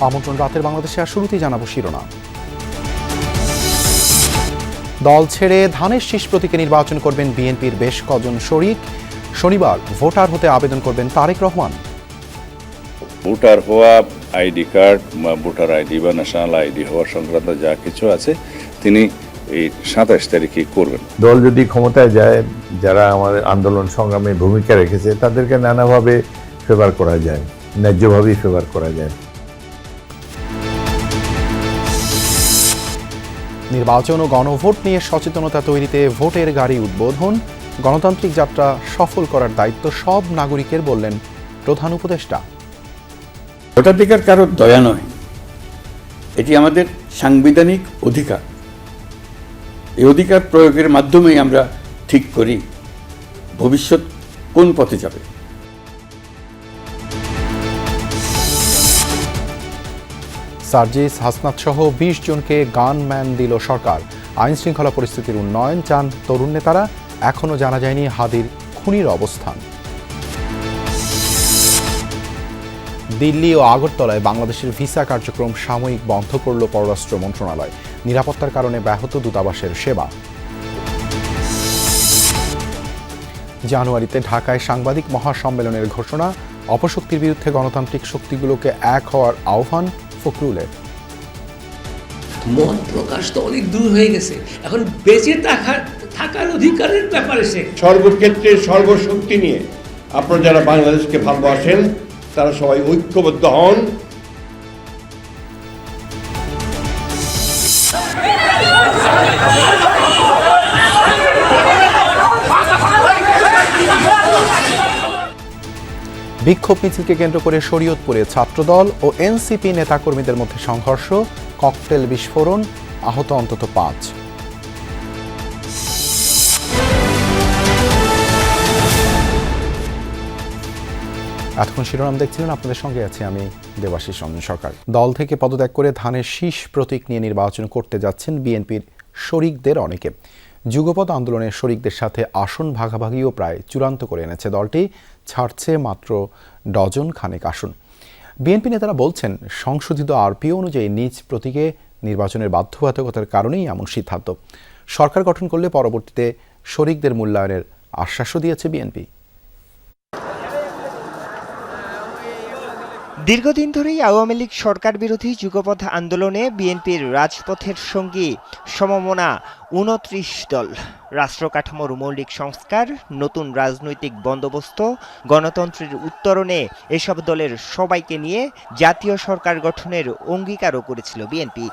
আমন্ত্রণ রাতের বাংলাদেশে আর শুরুতেই জানাবো শিরোনাম। দল ছেড়ে ধানের শীষ প্রতীকে নির্বাচন করবেন বিএনপির বেশ কজন শরিক। শনিবার ভোটার হতে আবেদন করবেন তারেক রহমান। ভোটার হওয়া, আইডি কার্ড, ভোটার আইডি বা ন্যাশনাল আইডি হওয়ার সংক্রান্ত যা কিছু আছে তিনি এই 27 তারিখে করবেন। দল যদি ক্ষমতায় যায়, যারা আমাদের আন্দোলন সংগ্রামে ভূমিকা রেখেছে তাদেরকে নানাভাবে ফেভার করা যায়, ন্যায্যভাবেই ফেভার করা যায়। নির্বাচন ও গণভোট নিয়ে সচেতনতা তৈরিতে ভোটের গাড়ি উদ্বোধন। গণতান্ত্রিক যাত্রা সফল করার দায়িত্ব সব নাগরিকের, বললেন প্রধান উপদেষ্টা। ভোটাধিকার কারোর দয়া নয়, এটি আমাদের সাংবিধানিক অধিকার। এই অধিকার প্রয়োগের মাধ্যমেই আমরা ঠিক করি ভবিষ্যৎ কোন পথে যাবে। সার্জিস হাসনাত সহ 20 জনকে গানম্যান দিল সরকার। আইন শৃঙ্খলা পরিস্থিতির উন্নয়ন চান তরুণ নেতারা। এখনও জানা যায়নি হাদির খুনির অবস্থান। দিল্লি ও আগরতলায় বাংলাদেশের ভিসা কার্যক্রম সাময়িক বন্ধ করল পররাষ্ট্র মন্ত্রণালয়। নিরাপত্তার কারণে ব্যাহত দূতাবাসের সেবা। জানুয়ারিতে ঢাকায় সাংবাদিক মহাসম্মেলনের ঘোষণা। অপশক্তির বিরুদ্ধে গণতান্ত্রিক শক্তিগুলোকে এক হওয়ার আহ্বান ফখরুলের। মত প্রকাশ তো অনেক দূর হয়ে গেছে, এখন বেঁচে থাকার অধিকারের ব্যাপারে সে সর্বক্ষেত্রে সর্বশক্তি নিয়ে আপনারা যারা বাংলাদেশকে ভালোবাসেন তারা সবাই ঐক্যবদ্ধ হন। বিক্ষোভ মিছিলকে কেন্দ্র করে শরীয়তপুরে ছাত্রদল ও এনসিপি নেতাকর্মীদের মধ্যে সংঘর্ষ, ককটেল বিস্ফোরণ, আহত অন্তত 5। এতক্ষণ শিরোনাম দেখছিলেন, আপনাদের সঙ্গে আছি আমি দেবাশিস রঞ্জন সরকার। দল থেকে পদত্যাগ করে ধানের শীষ প্রতীক নিয়ে নির্বাচন করতে যাচ্ছেন বিএনপির শরিকদের অনেকে। যুগপৎ আন্দোলনের শরিকদের সাথে আসন ভাগাভাগিও প্রায় চূড়ান্ত করে এনেছে দলটি, ছাড়ছে মাত্র ডজন খানেক আসন। বিএনপি নেতারা বলছেন, সংশোধিত আরপিও অনুযায়ী নিজ প্রতীকে নির্বাচনের বাধ্যবাধকতার কারণেই এমন সিদ্ধান্ত। সরকার গঠন করলে পরবর্তীতে শরিকদের মূল্যায়নের আশ্বাসও দিয়েছে বিএনপি। দীর্ঘদিন ধরেই আওয়ামী লীগ সরকার বিরোধী যুগপৎ আন্দোলনে বিএনপির রাজপথের সঙ্গী সমমনা 29 দল। রাষ্ট্র কাঠামোর মৌলিক সংস্কার, নতুন রাজনৈতিক বন্দোবস্ত, গণতন্ত্রের উত্তরণে এসব দলের সবাইকে নিয়ে জাতীয় সরকার গঠনের অঙ্গীকারও করেছিল বিএনপি।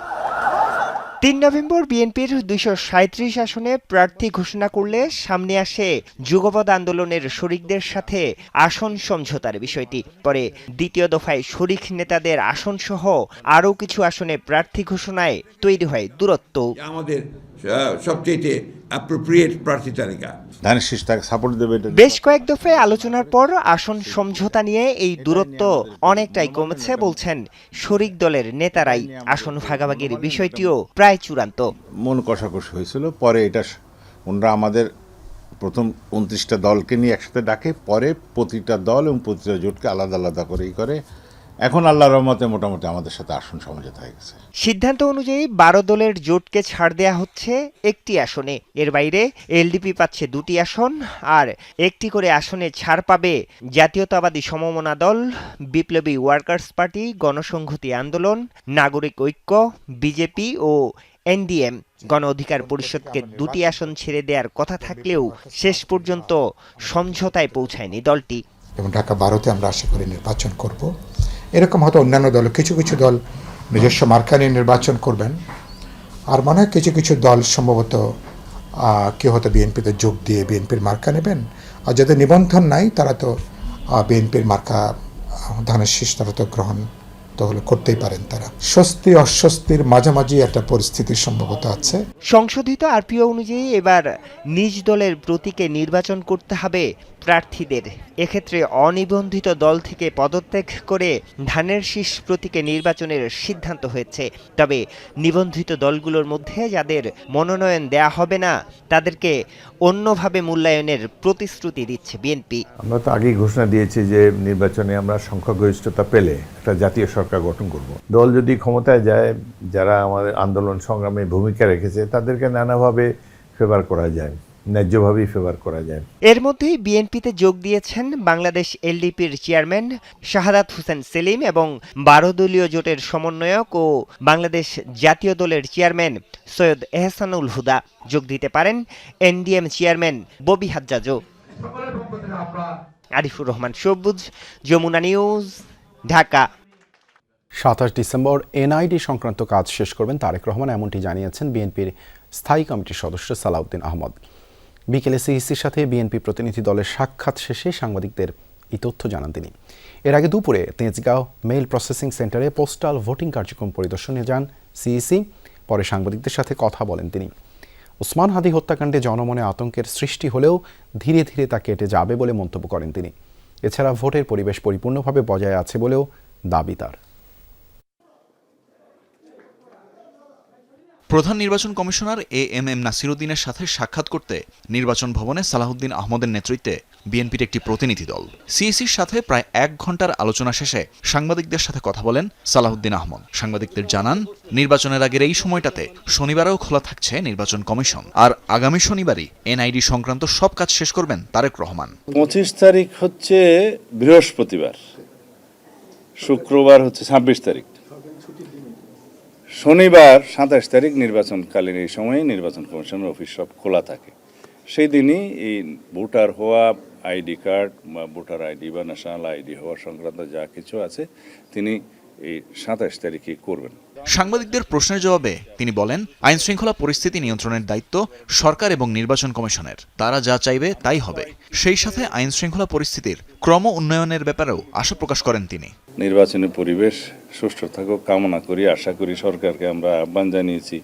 3 নভেম্বর বিএনপির 237 আসনে প্রার্থী ঘোষণা করলে সামনে আসে যুগপৎ আন্দোলনের শরিকদের সাথে আসন সমঝোতার বিষয়টি। পরে দ্বিতীয় দফায় শরিক নেতাদের আসনসহ আরও কিছু আসনে প্রার্থী ঘোষণায় তৈরি হয় দূরত্ব। আমাদের সবচেয়ে অ্যাপ্রোপ্রিয়েট প্রার্থী তালিকা বেশ কয়েক দফায় আলোচনার পর আসন সমঝোতা নিয়ে এই দূরত্ব অনেকটাই কমেছে বলছেন শরিক দলের নেতারাই। আসন ভাগাভাগির বিষয়টিও প্রায় চূড়ান্ত। মন কষাকষি হয়েছিল, পরে এটা ওনারা আমাদের প্রথম 29টা দলকে নিয়ে একসাথে ডাকে, পরে প্রতিটা দল এবং প্রতিটা জোটকে আলাদা আলাদা করে এখন আল্লাহর রহমতে মোটামুটি আমাদের সাথে আসন সমঝোতা হয়ে গেছে। সিদ্ধান্ত অনুযায়ী 12 দলের জোটকে ছাড় দেয়া হচ্ছে একটি আসনে। এর বাইরে এলডিপি পাচ্ছে 2টি আসন, আর একটি করে আসনে ছাড় পাবে জাতীয়তাবাদী সমমনা দল, বিপ্লবী ওয়ার্কার্স পার্টি, গণসংহতি আন্দোলন, নাগরিক ঐক্য, বিজেপি ও এনডিএম। গণ অধিকার পরিষদকে 2টি আসন ছেড়ে দেওয়ার কথা থাকলেও শেষ পর্যন্ত সমঝোতায় পৌঁছায়নি দলটি। এবং ঢাকা 12তে আমরা আশা করি নির্বাচন করব। এরকম হয়তো অন্যান্য দল, কিছু কিছু দল নিজস্ব মার্কা নিয়ে নির্বাচন করবেন, আর মনে হয় কিছু কিছু দল সম্ভবত কেউ হয়তো বিএনপিতে যোগ দিয়ে বিএনপির মার্কা নেবেন, আর যাদের নিবন্ধন নাই তারা তো বিএনপির মার্কা ধানের শীষ তারা তো গ্রহণ তো হলে করতেই পারেন। তারা স্বস্তি অস্বস্তির মাঝামাঝি একটা পরিস্থিতির সম্ভবত আছে। সংশোধিত আরপিও অনুযায়ী এবার নিজ দলের প্রতীকে নির্বাচন করতে হবে প্রার্থীদের। এক্ষেত্রে অনিবন্ধিত দল থেকে পদত্যাগ করে ধানের শীষ প্রতীকে নির্বাচনের সিদ্ধান্ত হয়েছে। তবে নিবন্ধিত দলগুলোর মধ্যে যাদের মনোনয়ন দেয়া হবে না তাদেরকে অন্যভাবে মূল্যায়নের প্রতিশ্রুতি দিচ্ছে বিএনপি। আমরা তো আগেই ঘোষণা দিয়েছি যে নির্বাচনে আমরা সংখ্যাগরিষ্ঠতা পেলে একটা জাতীয় সরকার সরকার গঠন করব। দল যদি ক্ষমতায় যায়, যারা আমাদের আন্দোলন সংগ্রামে ভূমিকা রেখেছে তাদেরকে নানাভাবে ফেভার করা যায়, ন্যায্যভাবেই ফেভার করা যায়। এর মধ্যেই বিএনপিতে যোগ দিয়েছেন বাংলাদেশ এলডিপির চেয়ারম্যান শাহাদাত হোসেন সেলিম এবং 12 দলীয় জোটের সমন্বয়ক ও বাংলাদেশ জাতীয় দলের চেয়ারম্যান সৈয়দ এহসানুল হুদা। যোগ দিতে পারেন এনডিএম চেয়ারম্যান ববি হাজ্জাজও। Arifur Rahman Sabuj, Jamuna news, Dhaka. 27 December NID সংক্রান্ত কাজ শেষ করবেন তারেক রহমান, এমনটি জানিয়েছেন বিএনপির স্থায়ী কমিটির সদস্য সালাউদ্দিন আহমদ। বিকেলে সিইসির সাথে বিএনপি প্রতিনিধি দলের সাক্ষাৎ শেষে সাংবাদিকদের এই তথ্য জানান তিনি। এর আগে দুপুরে তেজগাঁও মেইল প্রসেসিং সেন্টারে পোস্টাল ভোটিং কার্যক্রম পরিদর্শনে যান সিইসি। পরে সাংবাদিকদের সাথে কথা বলেন তিনি। ওসমান হাদি হত্যাকাণ্ডে জনমনে আতঙ্কের সৃষ্টি হলেও ধীরে ধীরে তা কেটে যাবে বলে মন্তব্য করেন তিনি। এছাড়া ভোটের পরিবেশ পরিপূর্ণভাবে বজায় আছে বলেও দাবি তার। প্রধান নির্বাচন কমিশনার এএমএম নাসিরউদ্দিনের সাথে সাক্ষাৎ করতে নির্বাচন ভবনে সালাউদ্দিন আহমদের নেতৃত্বে বিএনপির একটি প্রতিনিধি দল। সিইসির সাথে প্রায় 1 ঘণ্টার আলোচনা শেষে সাংবাদিকদের সাথে কথা বলেন সালাউদ্দিন আহমদ। সাংবাদিকদের জানান, নির্বাচনের আগের এই সময়টাতে শনিবারেও খোলা থাকছে নির্বাচন কমিশন, আর আগামী শনিবারই এনআইডি সংক্রান্ত সব কাজ শেষ করবেন তারেক রহমান। 25 তারিখ হচ্ছে বৃহস্পতিবার, শুক্রবার হচ্ছে 26 তারিখ, শনিবার 27 তারিখ নির্বাচনকালীন এই সময়ে নির্বাচন কমিশনের অফিস সব খোলা থাকে। সেই দিনই এই ভোটার হওয়া, আইডি কার্ড বা ভোটার আইডি বা ন্যাশনাল আইডি হওয়া সংক্রান্ত যা কিছু আছে তিনি এই 27 তারিখে করবেন। সাংবাদিকদের প্রশ্নের জবাবে তিনি বলেন, আইন শৃঙ্খলা পরিস্থিতি নিয়ন্ত্রণের দায়িত্ব সরকার এবং নির্বাচন কমিশনের। তারা যা চাইবে তাই হবে। সেই সাথে আইন শৃঙ্খলা পরিস্থিতির ক্রম উন্নয়নের ব্যাপারেও আশা প্রকাশ করেন তিনি। নির্বাচনী পরিবেশ সুষ্ঠু থাকুক কামনা করি, আশা করি। সরকারকে আমরা আহ্বান জানিয়েছি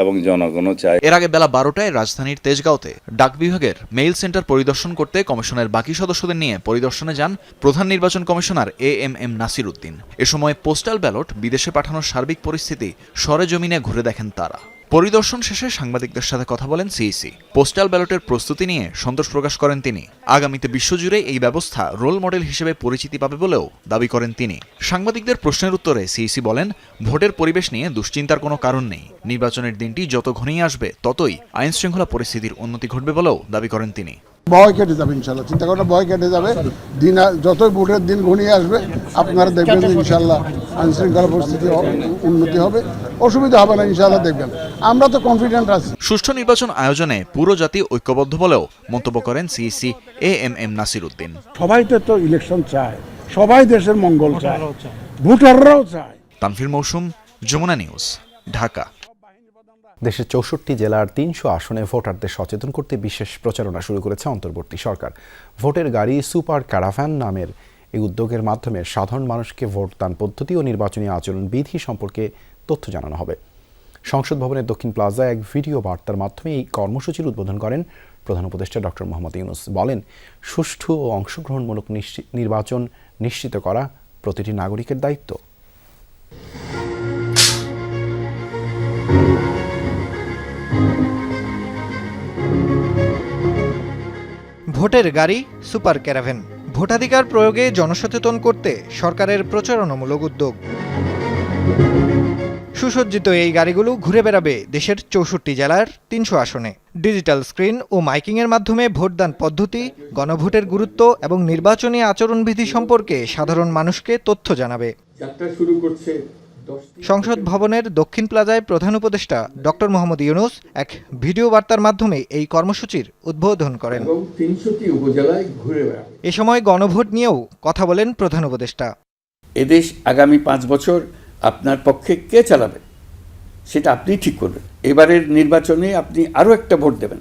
এবং জনগণও চায়। এর আগে বেলা 12টায় রাজধানীর তেজগাঁওতে ডাক বিভাগের মেইল সেন্টার পরিদর্শন করতে কমিশনের বাকি সদস্যদের নিয়ে পরিদর্শনে যান প্রধান নির্বাচন কমিশনার এএমএম নাসিরউদ্দিন। এ সময় পোস্টাল ব্যালট বিদেশে পাঠানোর সার্বিক পরিস্থিতি সরেজমিনে ঘুরে দেখেন তারা। পরিদর্শন শেষে সাংবাদিকদের সাথে কথা বলেন সিইসি। পোস্টাল ব্যালটের প্রস্তুতি নিয়ে সন্তোষ প্রকাশ করেন তিনি। আগামীতে বিশ্বজুড়ে এই ব্যবস্থা রোল মডেল হিসেবে পরিচিতি পাবে বলেও দাবি করেন তিনি। সাংবাদিকদের প্রশ্নের উত্তরে সিইসি বলেন, ভোটের পরিবেশ নিয়ে দুশ্চিন্তার কোনো কারণ নেই। নির্বাচনের দিনটি যত ঘনিয়ে আসবে ততই আইন শৃঙ্খলা পরিস্থিতির উন্নতি ঘটবে বলেও দাবি করেন তিনি। ভয় কেটে যাবে ইনশাল্লাহ, চিন্তা করেন, ভয় কেটে যাবে। দিন যতই ভোটের দিন ঘনিয়ে আসবে আপনারা দেখবেন ইনশাল্লাহ আইন শৃঙ্খলা পরিস্থিতি উন্নতি হবে, অসুবিধা হবে না ইনশাল্লাহ, দেখবেন। আমরা তো কনফিডেন্ট আছি। সুষ্ঠু নির্বাচন আয়োজনে পুরো জাতি ঐক্যবদ্ধ বলেও মন্তব্য করেন সিইসি এএমএম নাসিরউদ্দিন। সবাই তো ইলেকশন চায়, সবাই দেশের মঙ্গল চায়, ভোটাররাও চায়। তানভীর মৌসুম, যমুনা নিউজ, ঢাকা। দেশের 64 জেলার 300 আসনে ভোটারদের সচেতন করতে বিশেষ প্রচারণা শুরু করেছে অন্তর্বর্তী সরকার। ভোটের গাড়ি সুপার ক্যারাভান নামের এই উদ্যোগের মাধ্যমে সাধারণ মানুষকে ভোটদান পদ্ধতি ও নির্বাচনী আচরণ বিধি সম্পর্কে তথ্য জানানো হবে। সংসদ ভবনের দক্ষিণ প্লাজায় এক ভিডিও বার্তার মাধ্যমে এই কর্মসূচির উদ্বোধন করেন প্রধান উপদেষ্টা ডক্টর মোহাম্মদ ইউনূস। বলেন, সুষ্ঠু ও অংশগ্রহণমূলক নির্বাচন নিশ্চিত করা প্রতিটি নাগরিকের দায়িত্ব। ভোটের গাড়ি সুপার ক্যারাভেন, ভোটাধিকার প্রয়োগে জনসচেতন করতে সরকারের প্রচারণামূলক উদ্যোগ। সুসজ্জিত এই গাড়িগুলো ঘুরে বেড়াবে দেশের 64 জেলার 300 আসনে। ডিজিটাল স্ক্রিন ও মাইকিংয়ের মাধ্যমে ভোটদান পদ্ধতি, গণভোটের গুরুত্ব এবং নির্বাচনী আচরণবিধি সম্পর্কে সাধারণ মানুষকে তথ্য জানাবে। সংসদ ভবনের দক্ষিণ প্লাজায় প্রধান উপদেষ্টা ডক্টর মোহাম্মদ ইউনূস এক ভিডিও বার্তার মাধ্যমে এই কর্মসূচির উদ্বোধন করেন। 300টি উপজেলায় ঘুরে বেড়াবে। এ সময় গণভোট নিয়েও কথা বলেন প্রধান উপদেষ্টা। এদেশ আগামী 5 বছর আপনার পক্ষে কে চালাবে সেটা আপনি ঠিক করবেন। এবারের নির্বাচনে আপনি আরও একটা ভোট দেবেন,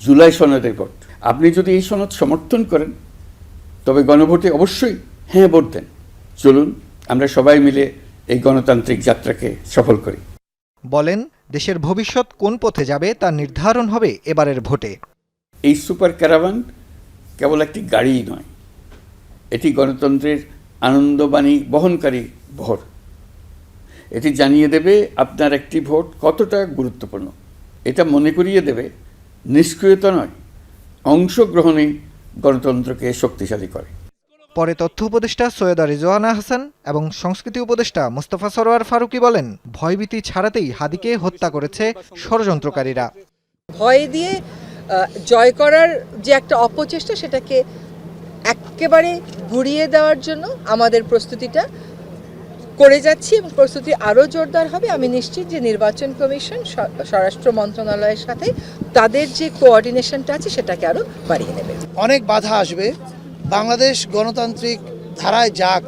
জুলাই সনদের ভোট। আপনি যদি এই সনদ সমর্থন করেন তবে গণভোটে অবশ্যই হ্যাঁ ভোট দেন। চলুন আমরা সবাই মিলে এই গণতান্ত্রিক যাত্রাকে সফল করি। বলেন, দেশের ভবিষ্যৎ কোন পথে যাবে তা নির্ধারণ হবে এবারের ভোটে। এই সুপার ক্যারাভান কেবল একটি গাড়িই নয়, এটি গণতন্ত্রের আনন্দবাণী বহনকারী ভোট। এটি জানিয়ে দেবে আপনার একটি ভোট কতটা গুরুত্বপূর্ণ। এটা মনে করিয়ে দেবে নিষ্ক্রিয়তা নয়, অংশগ্রহণই গণতন্ত্রকে শক্তিশালী করে। পরে তথ্য উপদেষ্টা সৈয়দা রিজওয়ানা হাসান এবং সংস্কৃতি উপদেষ্টা মোস্তফা সরোয়ার ফারুকী বলেন, ভয়ভীতি ছাড়াতেই হাদিকে হত্যা করেছে ষড়যন্ত্রকারীরা। ভয় দিয়ে জয় করার যে একটা অপচেষ্টা, সেটাকে একেবারে ঘুরিয়ে দেওয়ার জন্য আমাদের প্রস্তুতিটা করে যাচ্ছি এবং প্রস্তুতি আরও জোরদার হবে। আমি নিশ্চিত যে নির্বাচন কমিশন স্বরাষ্ট্র মন্ত্রণালয়ের সাথে তাদের যে কোঅর্ডিনেশনটা আছে সেটাকে আরও বাড়িয়ে নেবে। অনেক বাধা আসবে, বাংলাদেশ গণতান্ত্রিক ধারায় যাক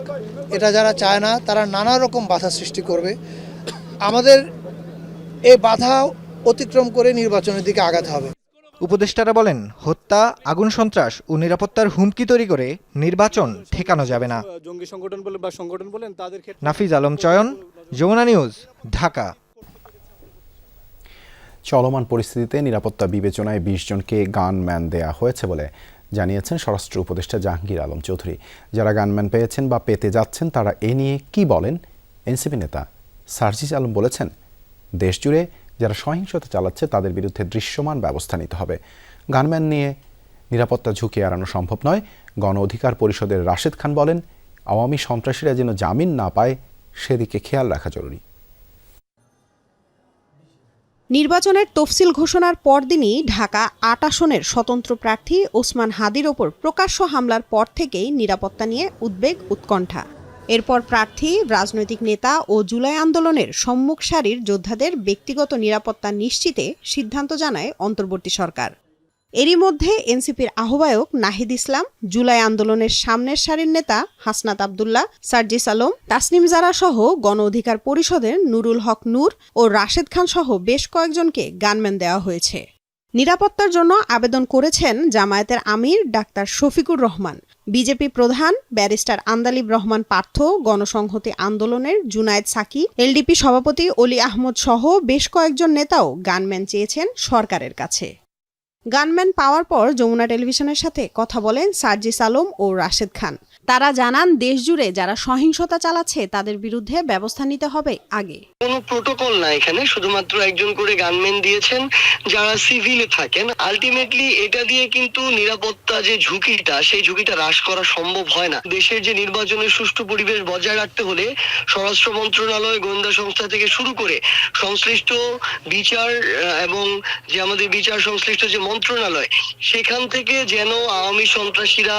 এটা যারা চায় না তারা নানা রকম বাধা সৃষ্টি করবে। আমাদের এই বাধা অতিক্রম করে নির্বাচনের দিকে আগাতে হবে। উপদেষ্টারা বলেন, হত্যা, আগুন সন্ত্রাস ও নিরাপত্তার হুমকি তৈরি করে নির্বাচন ঠেকানো যাবে না। জঙ্গি সংগঠন বলে বা সংগঠন বলেন তাদের ক্ষেত্রে। নাফিজ আলম চয়ন, যমুনা নিউজ, ঢাকা। চলমান পরিস্থিতিতে নিরাপত্তা বিবেচনায় 20 জনকে গানম্যান দেয়া হয়েছে বলে জানিয়েছেন স্বরাষ্ট্র উপদেষ্টা জাহাঙ্গীর আলম চৌধুরী। যারা গানম্যান পেয়েছেন বা পেতে যাচ্ছেন তারা এ নিয়ে কি বলেন? এনসিপি নেতা সার্জিস আলম বলেছেন, দেশজুড়ে যারা সহিংসতা চালাচ্ছে তাদের বিরুদ্ধে দৃশ্যমান ব্যবস্থা নিতে হবে। গানম্যান নিয়ে নিরাপত্তা ঝুঁকি এড়ানো সম্ভব নয়। গণ অধিকার পরিষদের রাশেদ খান বলেন, আওয়ামী সন্ত্রাসীরা যেন জামিন না পায় সেদিকে খেয়াল রাখা জরুরি। নির্বাচনের তফসিল ঘোষণার পরদিনই ঢাকা ৮ আসনের স্বতন্ত্র প্রার্থী ওসমান হাদির ওপর প্রকাশ্য হামলার পর থেকেই নিরাপত্তা নিয়ে উদ্বেগ উৎকণ্ঠা। এরপর প্রার্থী, রাজনৈতিক নেতা ও জুলাই আন্দোলনের সম্মুখ সারির যোদ্ধাদের ব্যক্তিগত নিরাপত্তা নিশ্চিতে সিদ্ধান্ত জানায় অন্তর্বর্তী সরকার। এরই মধ্যে এনসিপির আহ্বায়ক নাহিদ ইসলাম, জুলাই আন্দোলনের সামনের সারির নেতা হাসনাত আবদুল্লাহ, সার্জিস আলম, তাসনিম জারা সহ গণ অধিকার পরিষদের নুরুল হক নূর ও রাশেদ খান সহ বেশ কয়েকজনকে গানম্যান দেওয়া হয়েছে। নিরাপত্তার জন্য আবেদন করেছেন জামায়াতের আমির ডাক্তার শফিকুর রহমান, বিজেপি প্রধান ব্যারিস্টার আন্দালিব রহমান পার্থ, গণসংহতি আন্দোলনের জুনায়েদ সাকি, এলডিপি সভাপতি অলি আহমদ সহ বেশ কয়েকজন নেতাও গানম্যান চেয়েছেন সরকারের কাছে। গানম্যান পাওয়ার পর যমুনা টেলিভিশনের সাথে কথা বলেন সার্জিস আলম ও রাশেদ খান। তারা জানান, দেশজুড়ে যারা সহিংসতা চালাচ্ছে তাদের বিরুদ্ধে ব্যবস্থা নিতে হবে আগে। কোনো প্রোটোকল না, এখানে শুধুমাত্র একজন করে গানম্যান দিয়েছেন যারা সিভিলে থাকেন। আলটিমেটলি এটা দিয়ে কিন্তু নিরাপত্তা যে ঝুঁকিটা, সেই ঝুঁকিটা হ্রাস করা সম্ভব হয় না। দেশের যে নির্বাচনের সুষ্ঠু পরিবেশ বজায় রাখতে হলে স্বরাষ্ট্র মন্ত্রণালয়, গোয়েন্দা সংস্থা থেকে শুরু করে সংশ্লিষ্ট বিচার এবং যে আমাদের বিচার সংশ্লিষ্ট যে মন্ত্রণালয়, সেখান থেকে যেন আওয়ামী সন্ত্রাসীরা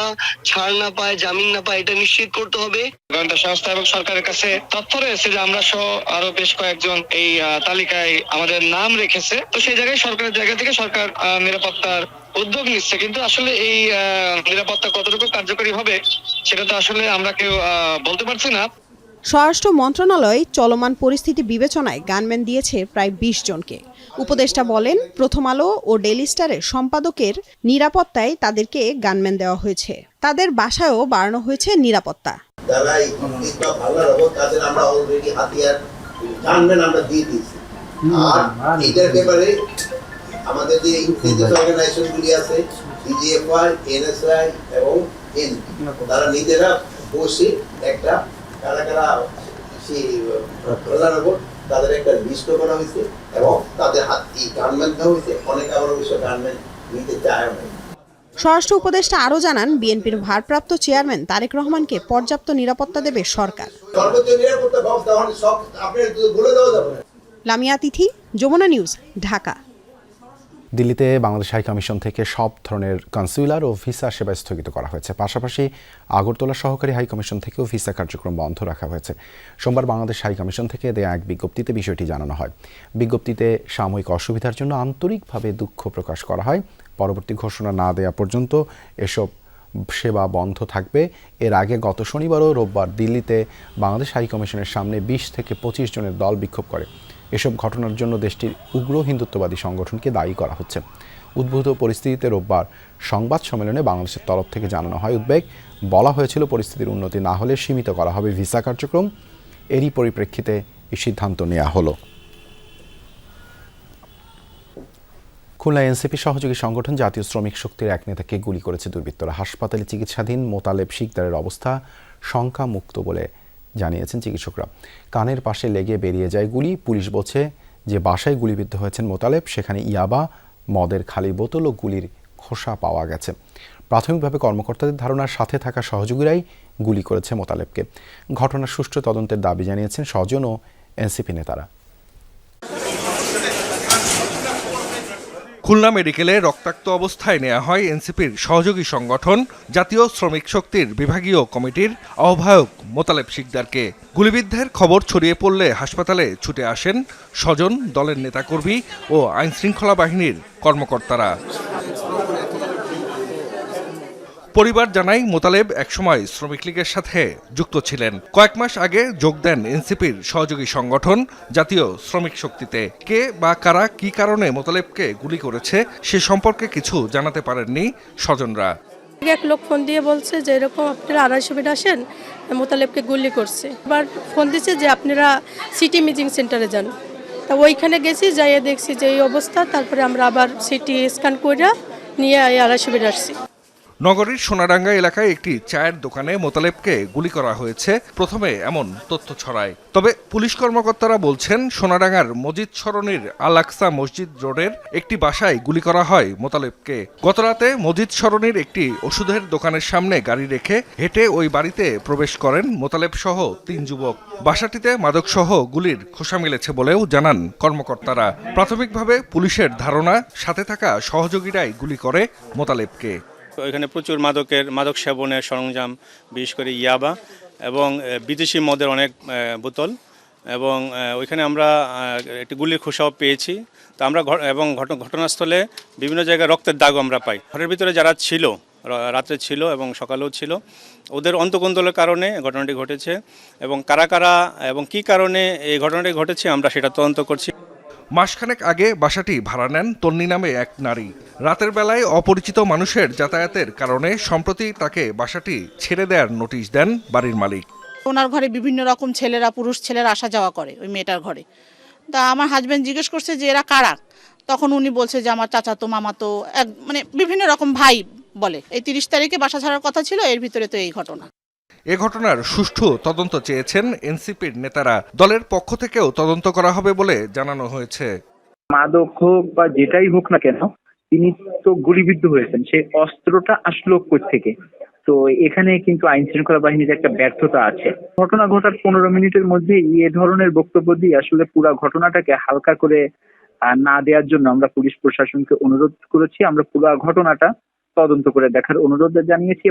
ছাড় না পায়, জামিন না পায়, এটা নিশ্চিত করতে হবে। গোয়েন্দা সংস্থা এবং সরকারের কাছে তথ্য রয়েছে যে আমরা সহ আরো বেশ কয়েকজন এই তালিকায় আমাদের নাম রেখেছে। তো সেই জায়গায় সরকারের জায়গা থেকে সরকার নিরাপত্তার উদ্যোগ নিচ্ছে, কিন্তু আসলে এই নিরাপত্তা কতটুকু কার্যকরী হবে সেটা তো আসলে আমরা কেউ বলতে পারছি না। স্বরাষ্ট্র মন্ত্রণালয় চলমান পরিস্থিতি বিবেচনায় গানম্যান দিয়েছে প্রায় 20 জনকে। উপদেষ্টা বলেন, প্রথম আলো ও ডেইলি স্টারের সম্পাদকের নিরাপত্তায় তাদেরকে গানম্যান দেওয়া হয়েছে। তাদের বাসায়ও বাড়ানো হয়েছে নিরাপত্তা। আমাদের যে অর্গানাইজেশনগুলি আছে, ডিজিএফআই, এনএসআই এবং এনপি, তারা নিজেরা বসে একটা কারা কারা সেই প্রধান উপর তাদের একটা লিস্ট করা হয়েছে এবং তাদের হাতে গানম্যান দেওয়া হয়েছে। অনেকে আবার অবশ্য গানম্যান নিতে চায় না। স্বরাষ্ট্র উপদেষ্টা আরও জানান, বিএনপির ভারপ্রাপ্ত চেয়ারম্যান তারেক রহমানকে পর্যাপ্ত নিরাপত্তা দেবে সরকার। সর্বোচ্চ নিরাপত্তা ব্যবস্থা সব আপনার বলে দেওয়া যাবে না। লামিয়া তিথি, যমুনা নিউজ, ঢাকা। দিল্লিতে বাংলাদেশ হাইকমিশন থেকে সব ধরনের কনসুলার ও ভিসা সেবা স্থগিত করা হয়েছে। পাশাপাশি আগরতলা সহকারী হাইকমিশন থেকেও ভিসা কার্যক্রম বন্ধ রাখা হয়েছে। সোমবার বাংলাদেশ হাইকমিশন থেকে দেয়া এক বিজ্ঞপ্তিতে বিষয়টি জানানো হয়। বিজ্ঞপ্তিতে সাময়িক অসুবিধার জন্য আন্তরিকভাবে দুঃখ প্রকাশ করা হয়। পরবর্তী ঘোষণা না দেয়া পর্যন্ত এসব সেবা বন্ধ থাকবে। এর আগে গত শনিবার ও রোববার দিল্লিতে বাংলাদেশ হাইকমিশনের সামনে 20 থেকে 25 জনের দল বিক্ষোভ করে। এসব ঘটনার জন্য দেশটির উগ্র হিন্দুত্ববাদী সংগঠনকে দায়ী করা হচ্ছে। উদ্ভূত পরিস্থিতিতে রোববার সংবাদ সম্মেলনে বাংলাদেশের তরফ থেকে জানানো হয় উদ্বেগ। বলা হয়েছিল, পরিস্থিতির উন্নতি না হলে সীমিত করা হবে ভিসা কার্যক্রম। এরই পরিপ্রেক্ষিতে এই সিদ্ধান্ত নেওয়া হলো। খুলনা এনসিপি সহযোগী সংগঠন জাতীয় শ্রমিক শক্তির এক নেতাকে গুলি করেছে দুর্বৃত্তরা। হাসপাতালে চিকিৎসাধীন মোতালেব শিকদারের অবস্থা শঙ্কামুক্ত বলে জানিয়েছেন চিকিৎসকরা। কানের পাশে লেগে বেরিয়ে যায় গুলি। পুলিশ বলছে যে বাসায় গুলিবিদ্ধ হয়েছেন মোতালেব, সেখানে ইয়াবা, মদের খালি বোতল ও গুলির খোসা পাওয়া গেছে। প্রাথমিকভাবে কর্মকর্তাদের ধারণার সাথে থাকা সহযোগীরাই গুলি করেছে মোতালেবকে। ঘটনার সুষ্ঠু তদন্তের দাবি জানিয়েছেন স্বজন ও এনসিপি নেতারা। খুলনা মেডিকেলে রক্তাক্ত অবস্থায় নেওয়া হয় এনসিপির সহযোগী সংগঠন জাতীয় শ্রমিক শক্তির বিভাগীয় কমিটির আহ্বায়ক মোতালেব শিকদারকে। গুলিবিদ্ধের খবর ছড়িয়ে পড়লে হাসপাতালে ছুটে আসেন স্বজন, দলের নেতাকর্মী ও আইনশৃঙ্খলা বাহিনীর কর্মকর্তারা। পরিবার জানায় মোতালেব একসময় শ্রমিক লীগের সাথে যুক্ত ছিলেন। কয়েক মাস আগে যোগ দেন এনসিপির সহযোগী সংগঠন জাতীয় শ্রমিক শক্তিতে। কে বা কারা কি কারণে মোতালেবকে গুলি করেছে সে সম্পর্কে কিছু জানাতে পারেননি স্বজনরা। এক লোক ফোন দিয়ে বলছে যে এরকম আপনারা 250 মিনিট আসেন, মোতালেবকে গুলি করছে। এবার ফোন দিচ্ছে যে আপনারা সিটি ইমেজিং সেন্টারে যান। তা ওইখানে গেছি, যাইয়ে দেখছি যে এই অবস্থা। তারপরে আমরা আবার সিটি স্ক্যান করে নিয়ে 250 মিনিট আসছি। নগরীর সোনাডাঙ্গা এলাকায় একটি চায়ের দোকানে মোতালেবকে গুলি করা হয়েছে প্রথমে এমন তথ্য ছড়ায়। তবে পুলিশ কর্মকর্তারা বলছেন সোনাডাঙ্গার মসজিদ সরণির আল আকসা মসজিদ রোডের একটি বাসায় গুলি করা হয় মোতালেবকে। গতরাতে মসজিদ সরণির একটি ওষুধের দোকানের সামনে গাড়ি রেখে হেঁটে ওই বাড়িতে প্রবেশ করেন মোতালেব সহ 3 যুবক। বাসাটিতে মাদকসহ গুলির খোসা মিলেছে বলেও জানান কর্মকর্তারা। প্রাথমিকভাবে পুলিশের ধারণা সাথে থাকা সহযোগীরাই গুলি করে মোতালেবকে। এখানে প্রচুর মাদক সেবনের সরঞ্জাম, বিশেষ করে ইয়াবা এবং বিদেশি মদের অনেক বোতল, এবং ওইখানে আমরা একটি গুলির খোসাও পেয়েছি। তো আমরা এবং ঘটনাস্থলে বিভিন্ন জায়গায় রক্তের দাগও আমরা পাই। ঘরের ভিতরে যারা ছিল, রাত্রে ছিল এবং সকালেও ছিল, ওদের অন্তঃকন্দলের কারণে ঘটনাটি ঘটেছে, এবং কারা কারা এবং কী কারণে এই ঘটনাটি ঘটেছে আমরা সেটা তদন্ত করছি। মাসখানেক আগে বাসাটি ভাড়া নেন তন্নি নামে এক নারী। রাতের বেলায় অপরিচিত মানুষের যাতায়াতের কারণে সম্প্রতি তাকে বাসাটি ছেড়ে দেওয়ার নোটিশ দেন বাড়ির মালিক। ওনার ঘরে বিভিন্ন রকম পুরুষ ছেলেরা আসা যাওয়া করে ওই মেয়েটার ঘরে। তা আমার হাজব্যান্ড জিজ্ঞেস করছে যে এরা কারা, তখন উনি বলছে যে আমার চাচাতো মামাতো মানে বিভিন্ন রকম ভাই বলে। এই 30 তারিখে বাসা ছাড়ার কথা ছিল, এর ভিতরে তো এই ঘটনা। এ ঘটনার সুষ্ঠু তদন্ত চেয়েছেন এনসিপির নেতারা। দলের পক্ষ থেকেও তদন্ত করা হবে বলে জানানো হয়েছে। মাদক হোক বা যেটাই হোক না কেন, তিনি তো গুলিবিদ্ধ হয়েছেন, সেই অস্ত্রটা আসলো থেকে। তো এখানে কিন্তু আইন শৃঙ্খলা বাহিনীর একটা ব্যর্থতা আছে। ঘটনা ঘটার 15 মিনিটের মধ্যে এ ধরনের বক্তব্য দিয়ে আসলে পুরো ঘটনাটাকে হালকা করে না দেওয়ার জন্য আমরা পুলিশ প্রশাসনকে অনুরোধ করেছি। আমরা পুরো ঘটনাটা তদন্ত করে দেখার অনুরোধ জানিয়েছি।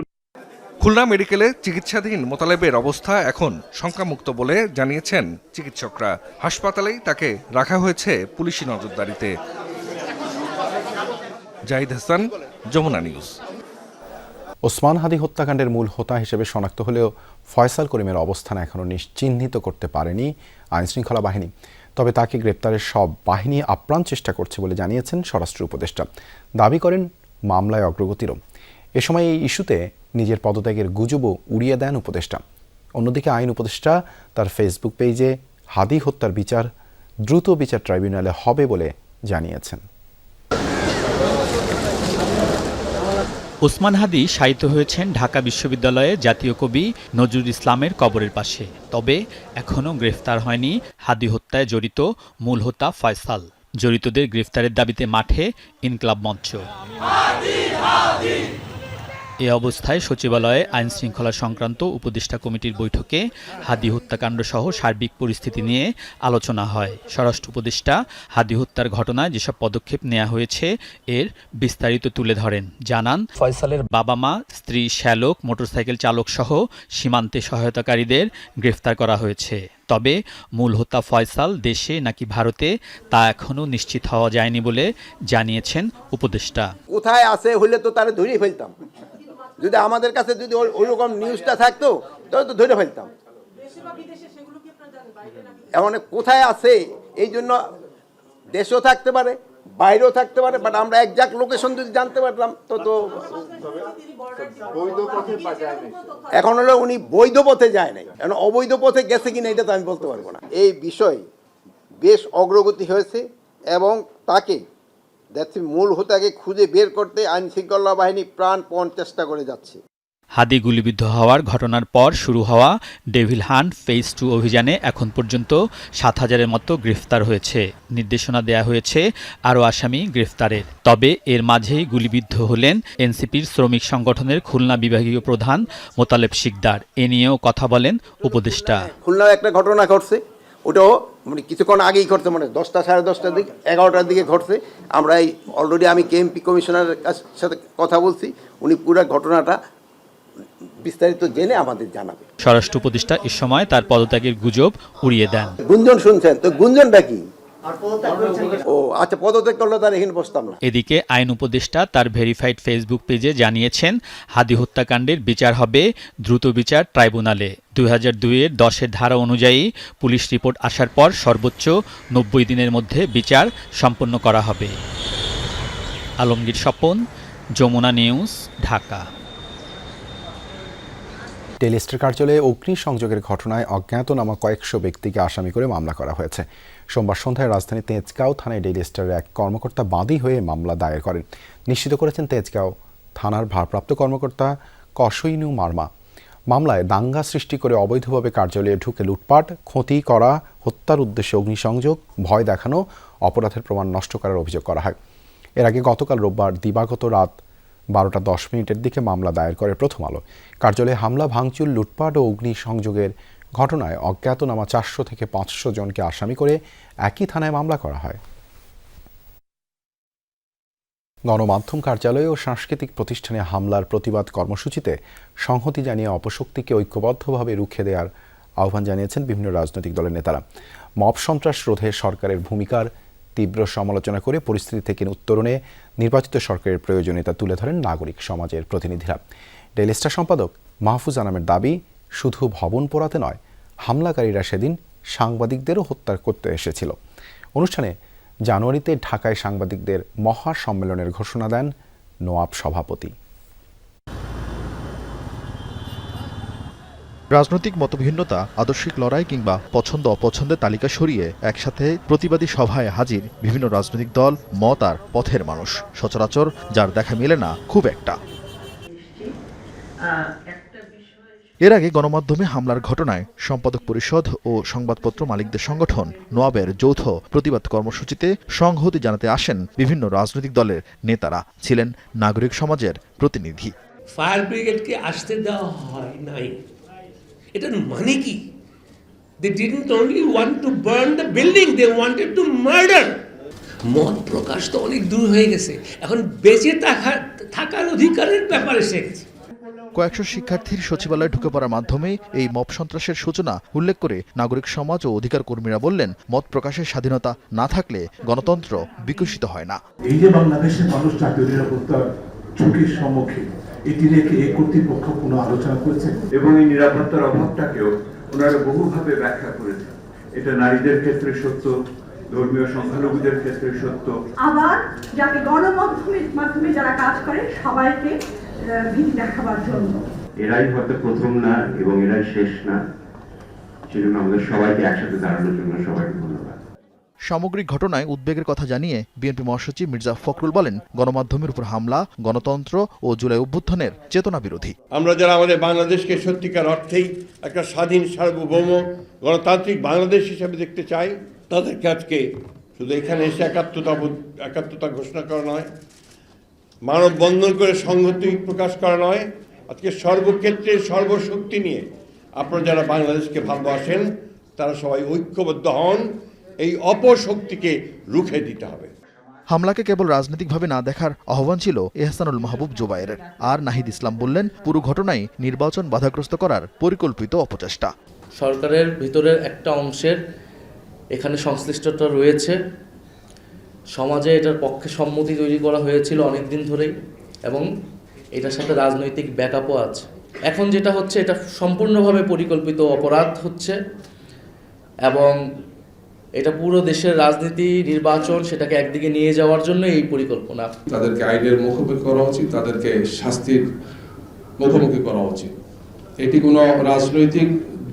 খুলনা মেডিকেলে চিকিৎসাধীন মোতালেবের অবস্থা এখন শঙ্কামুক্ত বলে জানিয়েছেন চিকিৎসকরা। হাসপাতালেই তাকে রাখা হয়েছে পুলিশি নজরদারিতে। জাহিদ হাসান, যমুনা নিউজ। ওসমান হাদি হত্যাকাণ্ডের মূল হোতা হিসেবে শনাক্ত হলেও ফয়সাল করিমের অবস্থান এখনও চিহ্নিত করতে পারেনি আইনশৃঙ্খলা বাহিনী। তবে তাকে গ্রেপ্তারের সব বাহিনী আপ্রাণ চেষ্টা করছে বলে জানিয়েছেন স্বরাষ্ট্র উপদেষ্টা। দাবি করেন মামলায় অগ্রগতিরও। এ সময় এই ইস্যুতে নিজের পদত্যাগের গুজবও উড়িয়ে দেন উপদেষ্টা। অন্যদিকে আইন উপদেষ্টা তার ফেসবুক পেজে হাদি হত্যার বিচার দ্রুত বিচার ট্রাইব্যুনালে হবে বলে জানিয়েছেন। ওসমান হাদি শায়িত হয়েছেন ঢাকা বিশ্ববিদ্যালয়ে জাতীয় কবি নজরুল ইসলামের কবরের পাশে। তবে এখনও গ্রেফতার হয়নি হাদি হত্যায় জড়িত মূল হোতা ফয়সাল। জড়িতদের গ্রেফতারের দাবিতে মাঠে ইনকলাব মঞ্চ। এ অবস্থায় সচিবালয়ে আইন শৃঙ্খলা সংক্রান্ত উপদেষ্টা কমিটির বৈঠকে হাদি হত্যাকাণ্ড সহ সার্বিক পরিস্থিতি নিয়ে আলোচনা হয়। স্বরাষ্ট্র উপদেষ্টা হাদি হত্যার ঘটনায় যেসব পদক্ষেপ নেওয়া হয়েছে এর বিস্তারিত তুলে ধরেন। জানান, ফয়সালের বাবা মা, স্ত্রী শ্যালক, মোটরসাইকেল চালক সহ সীমান্তে সহায়তাকারীদের গ্রেফতার করা হয়েছে। তবে মূল হোতা ফয়সাল দেশে নাকি ভারতে তা এখনও নিশ্চিত হওয়া যায়নি বলে জানিয়েছেন উপদেষ্টা। কোথায় আছে হলে তো তারা ধরে ফেলতাম। যদি আমাদের কাছে যদি ওইরকম নিউজটা থাকতো তাহলে তো ধরে ফেলতাম। এখন কোথায় আছে এই জন্য দেশেও থাকতে পারে, বাইরেও থাকতে পারে, বাট আমরা একজাক্ট লোকেশন যদি জানতে পারলাম তো এখন হলো উনি বৈধ পথে যায় নাই, এখন অবৈধ পথে গেছে কিনা এটা তো আমি বলতে পারবো না। এই বিষয়ে বেশ অগ্রগতি হয়েছে এবং তাকে মূল হোতাকে খুঁজে বের করতে আইন শৃঙ্খলা বাহিনী প্রাণপণ চেষ্টা করে যাচ্ছে। হাদি গুলিবিদ্ধ হওয়ার ঘটনার পর শুরু হওয়া ডেভিল হান্ট ফেজ 2 অভিযানে এখন পর্যন্ত 7,000-এর মতো গ্রেফতার হয়েছে। নির্দেশনা দেয়া হয়েছে আরও আসামি গ্রেফতারের। তবে এর মাঝেই গুলিবিদ্ধ হলেন এনসিপির শ্রমিক সংগঠনের খুলনা বিভাগীয় প্রধান মোতালেব শিকদার। এ নিয়েও কথা বলেন উপদেষ্টা। খুলনায় একটা ঘটনা ঘটছে, ওটাও মানে কিছুক্ষণ আগেই ঘটছে, মানে 10টা সাড়ে 10টার দিকে 11টার দিকে ঘটছে। আমরা এই অলরেডি আমি কেএমপি কমিশনারের সাথে কথা বলছি, উনি পুরো ঘটনাটা বিস্তারিত জেনে আমাদের জানাবে। স্বরাষ্ট্র উপদেষ্টা এ সময় তার পদত্যাগের গুজব উড়িয়ে দেন। গুঞ্জন শুনছেন তো, গুঞ্জনটা কি? ও আচ্ছা, পদত্যাগ করলে তার এখানে বসতাম না। এদিকে আইন উপদেষ্টা তার ভেরিফাইড ফেসবুক পেজে জানিয়েছেন, হাদি হত্যাকাণ্ডের বিচার হবে দ্রুত বিচার ট্রাইব্যুনালে। 2002-এর 10-এর ধারা অনুযায়ী পুলিশ রিপোর্ট আসার পর সর্বোচ্চ 90 দিনের মধ্যে বিচার সম্পন্ন করা হবে। আলমগীর স্বপন, যমুনা নিউজ, ঢাকা। টেলিস্টার কার্যালয়ে অগ্নিসংযোগের ঘটনায় অজ্ঞাতনামা কয়েকশো ব্যক্তিকে আসামি করে মামলা করা হয়েছে। সোমবার সন্ধ্যায় রাজধানীর তেজগাঁও থানায় টেলিস্টারের এক কর্মকর্তা বাদী হয়ে মামলা দায়ের করেন। নিশ্চিত করেছেন তেজগাঁও থানার ভারপ্রাপ্ত কর্মকর্তা কসইনু মার্মা। মামলায় দাঙ্গা সৃষ্টি করে অবৈধভাবে কার্যালয়ে ঢুকে লুটপাট, ক্ষতি করা, হত্যার উদ্দেশ্যে অগ্নিসংযোগ, ভয় দেখানো, অপরাধের প্রমাণ নষ্ট করার অভিযোগ করা হয়। এর আগে গতকাল রোববার দিবাগত রাত 12:10 দিকে মামলা দায়ের করে প্রথম আলো। কার্যালয়ে হামলা, ভাঙচুর, লুটপাট ও অগ্নিসংযোগের ঘটনায় অজ্ঞাতনামা 400 থেকে 500 জনকে আসামি করে একই থানায় মামলা করা হয়। গণমাধ্যম কার্যালয় ও সাংস্কৃতিক প্রতিষ্ঠানে হামলার প্রতিবাদ কর্মসূচিতে সংহতি জানিয়ে অপশক্তিকে ঐক্যবদ্ধভাবে রুখে দেওয়ার আহ্বান জানিয়েছেন বিভিন্ন রাজনৈতিক দলের নেতারা। মব সন্ত্রাস রোধে সরকারের ভূমিকার তীব্র সমালোচনা করে পরিস্থিতি থেকে উত্তরণে নির্বাচিত সরকারের প্রয়োজনীয়তা তুলে ধরেন নাগরিক সমাজের প্রতিনিধিরা। ডেইলি স্টার সম্পাদক মাহফুজ আনামের দাবি, শুধু ভবন পোড়াতে নয়, হামলাকারীরা সেদিন সাংবাদিকদেরও হত্যা করতে এসেছিল। অনুষ্ঠানে জানুয়ারিতে ঢাকায় সাংবাদিকদের মহা সম্মেলনের ঘোষণা দেন নোয়াব সভাপতি। রাজনৈতিক মতভিন্নতা, আদর্শিক লড়াই কিংবা পছন্দ অপছন্দের তালিকা সরিয়ে একসাথে প্রতিবাদী সভায় হাজির বিভিন্ন রাজনৈতিক দল, মত আর পথের মানুষ, সচরাচর যার দেখা মেলে না খুব একটা। এর আগে গণমাধ্যমে হামলার ঘটনায় সম্পাদক পরিষদ ও সংবাদপত্র মালিকদের সংগঠন নোয়াবের যৌথ প্রতিবাদ কর্মসূচিতে সংহতি জানাতে আসেন বিভিন্ন রাজনৈতিক দলের নেতারা, ছিলেন নাগরিক সমাজের প্রতিনিধি। ফায়ার ব্রিগেডকে আসতে দেওয়া হয় নাই, এটার মানে কি? They didn't only want to burn the building, they wanted to murder. মত প্রকাশ তো অনেক দূর হয়ে গেছে, এখন বেঁচে থাকার অধিকারের ব্যাপারে এসে গেছে। কয়েকশো শিক্ষার্থীর সচিবালয়ে ঢুকে পড়ার মাধ্যমে এই মব সন্ত্রাসের সূচনা উল্লেখ করে নাগরিক সমাজ ও অধিকার কর্মীরা বললেন, মত প্রকাশের স্বাধীনতা না থাকলে গণতন্ত্র বিকশিত হয় না। এই যে বাংলাদেশের মানুষ জাতীয় নিরাপত্তার ঝুঁকির সম্মুখীন, এটি রেখে এই কর্তৃপক্ষ কোনো আলোচনা করেছে এবং এই নিরাপত্তার অভাবটাকেও ওনারা বহুভাবে ব্যাখ্যা করেছে। এটা নারীদের ক্ষেত্রে সত্য, ধর্মীয় সংখ্যালঘুদের ক্ষেত্রে সত্য, আবার যাতে গণমাধ্যমের মাধ্যমে যারা কাজ করে সবাইকে ভীতি দেখাবার জন্য। এরাই হয়তো প্রথম না এবং এরাই শেষ না, সেজন্য আমাদের সবাইকে একসাথে দাঁড়ানোর জন্য সবাইকে ধন্যবাদ। সামগ্রিক ঘটনায় উদ্বেগের কথা জানিয়ে বিএনপি মহাসচিব মির্জা ফখরুল বলেন, গণমাধ্যমের উপর হামলা গণতন্ত্র ও জুলাই অভ্যুত্থানের চেতনা বিরোধী। আমরা যারা আমাদের বাংলাদেশকে সত্যিকার অর্থেই একটা স্বাধীন, সার্বভৌম, গণতান্ত্রিক বাংলাদেশ হিসেবে দেখতে চাই, তাদেরকে আজকে শুধু এখানে এসে একাত্মতা ঘোষণা করা নয়, মানববন্ধন করে সংহতি প্রকাশ করা নয়, আজকে সর্বক্ষেত্রে সর্বশক্তি নিয়ে আপনারা যারা বাংলাদেশকে ভালোবাসেন তারা সবাই ঐক্যবদ্ধ হন, এই অপশক্তিকে রুখে দিতে হবে। হামলাকে কেবল রাজনৈতিকভাবে না দেখার আহ্বান ছিল এহসানুল মাহবুব জুবায়েরের। আর নাহিদ ইসলাম বললেন, পুরো ঘটনাই নির্বাচন বাধাগ্রস্ত করার পরিকল্পিত অপচেষ্টা। সরকারের ভিতরের একটা অংশের এখানে সংশ্লিষ্টতা রয়েছে, সমাজে এটার পক্ষে সম্মতি তৈরি করা হয়েছিল অনেক দিন ধরেই এবং এটার সাথে রাজনৈতিক ব্যাকআপও আছে। এখন যেটা হচ্ছে এটা সম্পূর্ণভাবে পরিকল্পিত অপরাধ হচ্ছে এবং এটা পুরো দেশের রাজনীতি, নির্বাচন সেটাকে একদিকে নিয়ে যাওয়ার জন্য এই পরিকল্পনা। তাদেরকে আইনের মুখোমুখি করা উচিত, তাদেরকে শাস্তির মুখোমুখি করা উচিত। এটি কোনো রাজনৈতিক